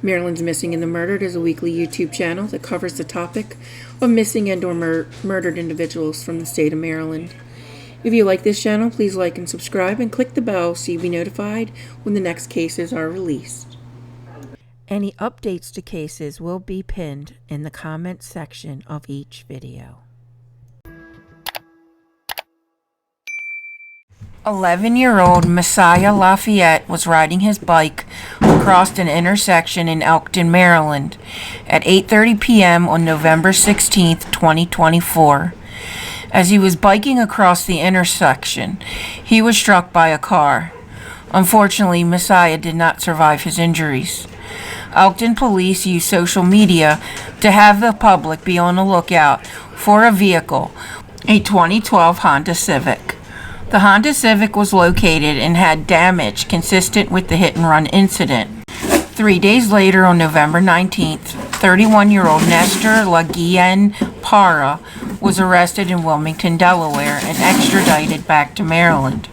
Maryland's Missing and the Murdered is a weekly YouTube channel that covers the topic of missing and or murdered individuals from the state of Maryland. If you like this channel, please like and subscribe and click the bell so you'll be notified when the next cases are released. Any updates to cases will be pinned in the comments section of each video. 11-year-old Mesiah Lafayette was riding his bike across an intersection in Eklton, Maryland at 8:30 p.m. on November 16, 2024. As he was biking across the intersection, he was struck by a car. Unfortunately, Mesiah did not survive his injuries. Eklton police used social media to have the public be on the lookout for a vehicle, a 2012 Honda Civic. The Honda Civic was located and had damage consistent with the hit-and-run incident. 3 days later, on November 19th, 31-year-old Nestor Gwynn was arrested in Wilmington, Delaware, and extradited back to Maryland.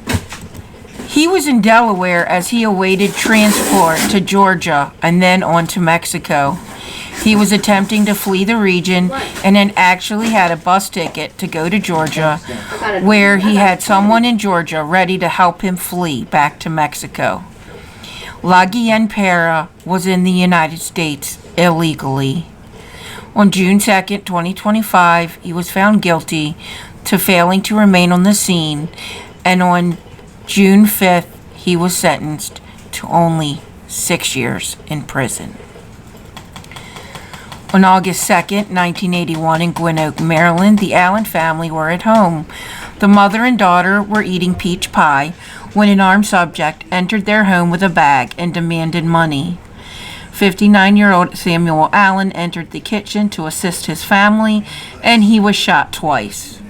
He was in Delaware as he awaited transport to Georgia and then on to Mexico. He was attempting to flee the region and then actually had a bus ticket to go to Georgia, where he had someone in Georgia ready to help him flee back to Mexico. Gwynn was in the United States illegally. On June 2, 2025, he was found guilty to failing to remain on the scene, and on June 5th, he was sentenced to only 6 years in prison. On August 2, 1981, in Gwynn, Maryland, the Allen family were at home. The mother and daughter were eating peach pie when an armed subject entered their home with a bag and demanded money. 59-year-old Samuel Allen entered the kitchen to assist his family, and he was shot twice.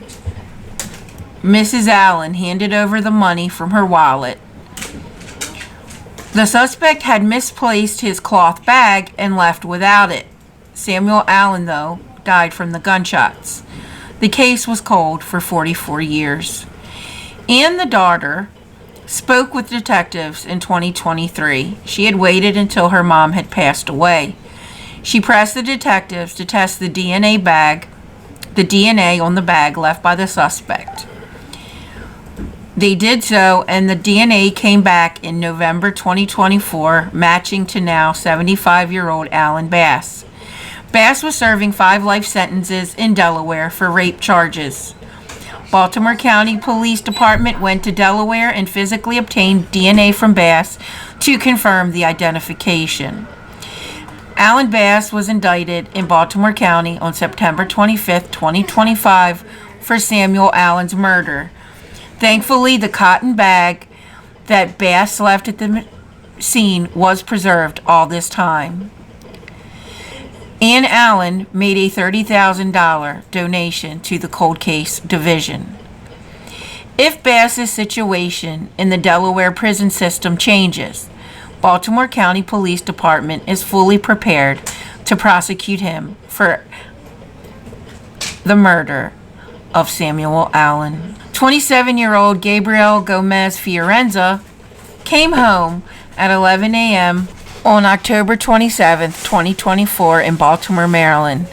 Mrs. Allen handed over the money from her wallet. The suspect had misplaced his cloth bag and left without it. Samuel Allen, though, died from the gunshots. The case was cold for 44 years. Ann, the daughter, spoke with detectives in 2023. She had waited until her mom had passed away. She pressed the detectives to test the DNA on the bag left by the suspect. They did so, and the DNA came back in November 2024, matching to now 75-year-old Alan Bass. Bass was serving 5 life sentences in Delaware for rape charges. Baltimore County Police Department went to Delaware and physically obtained DNA from Bass to confirm the identification. Alan Bass was indicted in Baltimore County on September 25, 2025 for Samuel Allen's murder. Thankfully, the cotton bag that Bass left at the scene was preserved all this time. Ann Allen made a $30,000 donation to the Cold Case Division. If Bass's situation in the Delaware prison system changes, Baltimore County Police Department is fully prepared to prosecute him for the murder of Samuel Allen. 27-year-old Gabriel Gomez Fiorenza came home at 11 a.m. on October 27, 2024 in Baltimore, Maryland,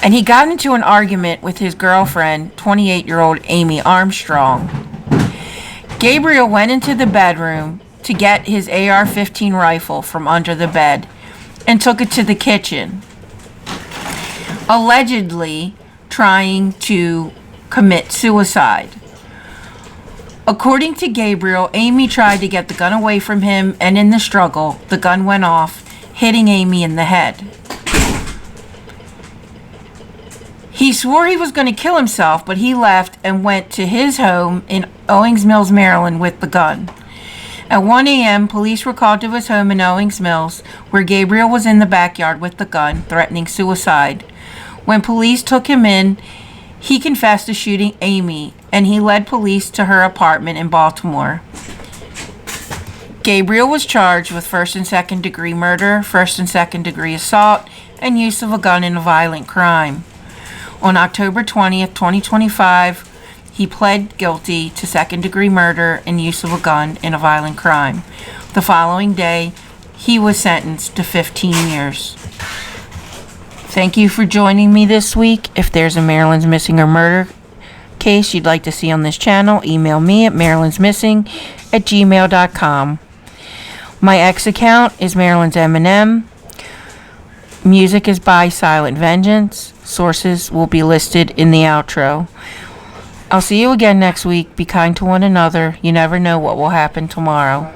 and he got into an argument with his girlfriend, 28-year-old Amy Armstrong. Gabriel went into the bedroom to get his AR-15 rifle from under the bed and took it to the kitchen, allegedly trying to commit suicide. According to Gabriel, Amy tried to get the gun away from him, and in the struggle, the gun went off, hitting Amy in the head. He swore he was going to kill himself, but he left and went to his home in Owings Mills, Maryland with the gun. At 1 a.m., police were called to his home in Owings Mills, where Gabriel was in the backyard with the gun, threatening suicide. When police took him in, he confessed to shooting Amy, and he led police to her apartment in Baltimore. Gabriel was charged with first and second degree murder, first and second degree assault, and use of a gun in a violent crime. On October 20th, 2025, he pled guilty to second degree murder and use of a gun in a violent crime. The following day, He was sentenced to 15 years. Thank you for joining me this week. If there's a Maryland's Missing or Murder case you'd like to see on this channel, email me at marylandsmissing@gmail.com. My X account is Maryland's M&M. Music is by Silent Vengeance. Sources will be listed in the outro. I'll see you again next week. Be kind to one another. You never know what will happen tomorrow.